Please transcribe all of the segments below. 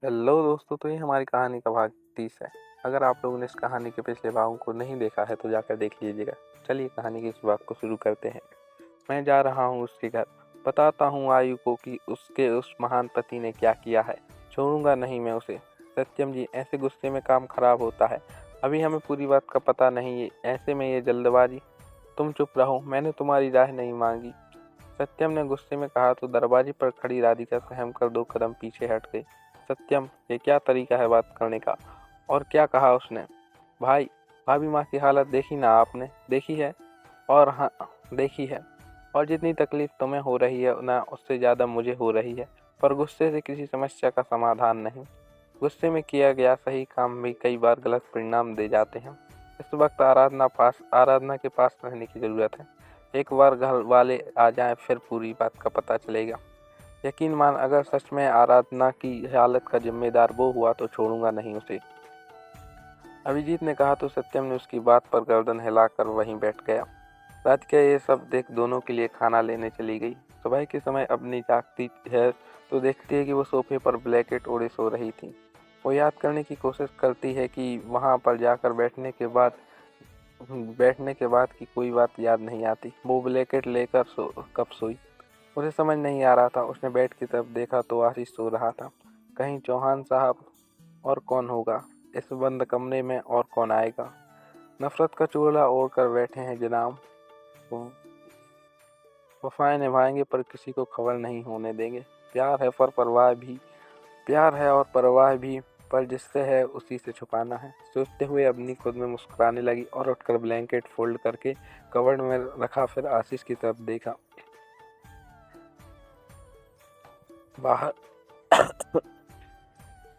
Hello दोस्तों, तो ये हमारी कहानी का भाग 30 है। अगर आप लोगों ने इस कहानी के पिछले भागों को नहीं देखा है तो जाकर देख लीजिएगा। चलिए कहानी की इस भाग को शुरू करते हैं। मैं जा रहा हूँ उसके घर, बताता हूँ आयु को कि उसके उस महान पति ने क्या किया है। छोड़ूंगा नहीं मैं उसे। सत्यम जी, ऐसे गुस्से में काम खराब होता है। अभी हमें पूरी बात का पता नहीं है, ऐसे में ये जल्दबाजी। तुम चुप रहो, मैंने तुम्हारी राय नहीं मांगी। सत्यम ने गुस्से में कहा तो दरवाजे पर खड़ी राधिका सहम कर 2 कदम पीछे हट गई। सत्यम, ये क्या तरीका है बात करने का? और क्या कहा उसने? भाई, भाभी माँ की हालत देखी ना आपने? देखी है। और हाँ, देखी है। और जितनी तकलीफ तुम्हें हो रही है ना, उससे ज़्यादा मुझे हो रही है। पर गुस्से से किसी समस्या का समाधान नहीं। गुस्से में किया गया सही काम भी कई बार गलत परिणाम दे जाते हैं। इस वक्त आराधना के पास रहने की ज़रूरत है। एक बार घर वाले आ जाएं, फिर पूरी बात का पता चलेगा। यकीन मान, अगर सच में आराधना की हालत का जिम्मेदार वो हुआ तो छोड़ूंगा नहीं उसे। अभिजीत ने कहा तो सत्यम ने उसकी बात पर गर्दन हिलाकर वहीं बैठ गया। राधिका ये सब देख दोनों के लिए खाना लेने चली गई। सुबह के समय अपनी जागती है तो देखती है कि वो सोफे पर ब्लैंकेट ओढ़े सो रही थी। वो याद करने की कोशिश करती है कि वहां पर जाकर बैठने के बाद की कोई बात याद नहीं आती। वो ब्लैंकेट लेकर कब सोई, उसे समझ नहीं आ रहा था। उसने बेड की तरफ देखा तो आशीष सो रहा था। कहीं चौहान साहब? और कौन होगा इस बंद कमरे में? और कौन आएगा? नफरत का चूल्हा ओढ़ कर बैठे हैं जनाब। वफाएं निभाएंगे पर किसी को खबर नहीं होने देंगे। प्यार है और परवाह भी, पर जिससे है उसी से छुपाना है। सोचते हुए अपनी खुद में मुस्कुराने लगी और उठकर ब्लैंकेट फोल्ड करके कवर्ड में रखा। फिर आशीष की तरफ देखा। बाहर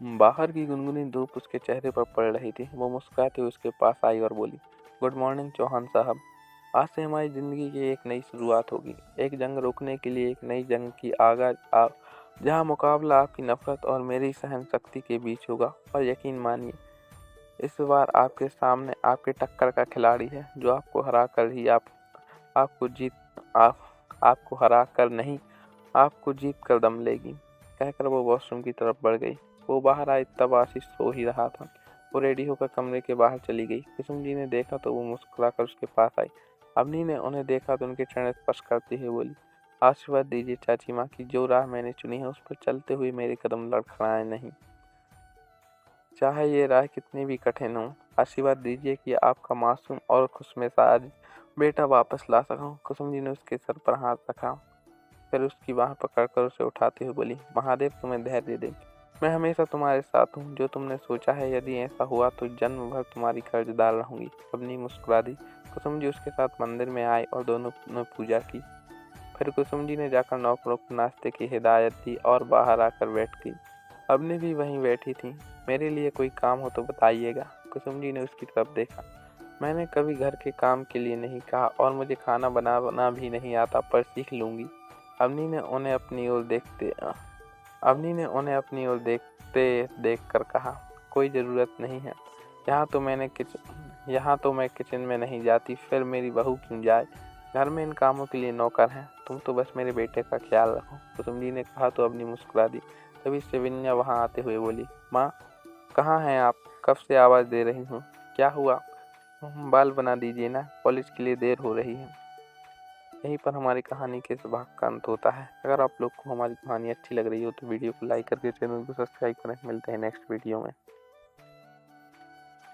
बाहर की गुनगुनी धूप उसके चेहरे पर पड़ रही थी। वो मुस्कुराते हुए उसके पास आई और बोली, गुड मॉर्निंग चौहान साहब। आज से हमारी ज़िंदगी की एक नई शुरुआत होगी। एक जंग रोकने के लिए एक नई जंग की जहाँ मुकाबला आपकी नफरत और मेरी सहन शक्ति के बीच होगा। और यकीन मानिए, इस बार आपके सामने आपके टक्कर का खिलाड़ी है जो आपको हरा कर ही आपको जीत आप आपको हरा कर नहीं, आपको जीत कर दम लेगी। कहकर वो वॉशरूम की तरफ बढ़ गई। वो बाहर आई तब आशीष सो ही रहा था। वो रेडी होकर कमरे के बाहर चली गई। कुसुम जी ने देखा तो वो मुस्कुराकर उसके पास आई। अवनी ने उन्हें देखा तो उनके चरण स्पर्श करते हुए बोली, आशीर्वाद दीजिए चाची माँ की जो राह मैंने चुनी है उस पर चलते हुए मेरे कदम लड़खड़ाए नहीं, चाहे ये राह कितनी भी कठिन हो। आशीर्वाद दीजिए कि आपका मासूम और खुशमिजाज बेटा वापस ला सकूं। कुसुम जी ने उसके सर पर हाथ रखा, फिर उसकी बाह पकड़कर उसे उठाते हुए बोली, महादेव तुम्हें धैर्य दे। मैं हमेशा तुम्हारे साथ हूँ। जो तुमने सोचा है, यदि ऐसा हुआ तो जन्म भर तुम्हारी कर्जदार रहूंगी। अपनी मुस्कुरा दी। कुसुम जी उसके साथ मंदिर में आए और दोनों ने पूजा की। फिर कुसुम जी ने जाकर नौकरों को नाश्ते की हिदायत दी और बाहर आकर बैठ गई। अवनी भी वहीं बैठी थी। मेरे लिए कोई काम हो तो बताइएगा। कुसुम जी ने उसकी तरफ देखा। मैंने कभी घर के काम के लिए नहीं कहा और मुझे खाना बनाना भी नहीं आता, पर सीख लूंगी। अवनी ने उन्हें अपनी ओर देखते देख कर कहा, कोई ज़रूरत नहीं है। यहाँ तो मैं किचन में नहीं जाती, फिर मेरी बहू क्यों जाए? घर में इन कामों के लिए नौकर हैं। तुम तो बस मेरे बेटे का ख्याल रखो। कुसुम जी ने कहा तो अवनी मुस्कुरा दी। तभी सेविन्या वहाँ आते हुए बोली, माँ कहाँ हैं आप? कब से आवाज़ दे रही हूँ। क्या हुआ? बाल बना दीजिए ना, कॉलेज के लिए देर हो रही है। यहीं पर हमारी कहानी के इस भाग का अंत होता है। अगर आप लोग को हमारी कहानी अच्छी लग रही हो तो वीडियो को लाइक करके चैनल को सब्सक्राइब करें। मिलते हैं नेक्स्ट वीडियो में।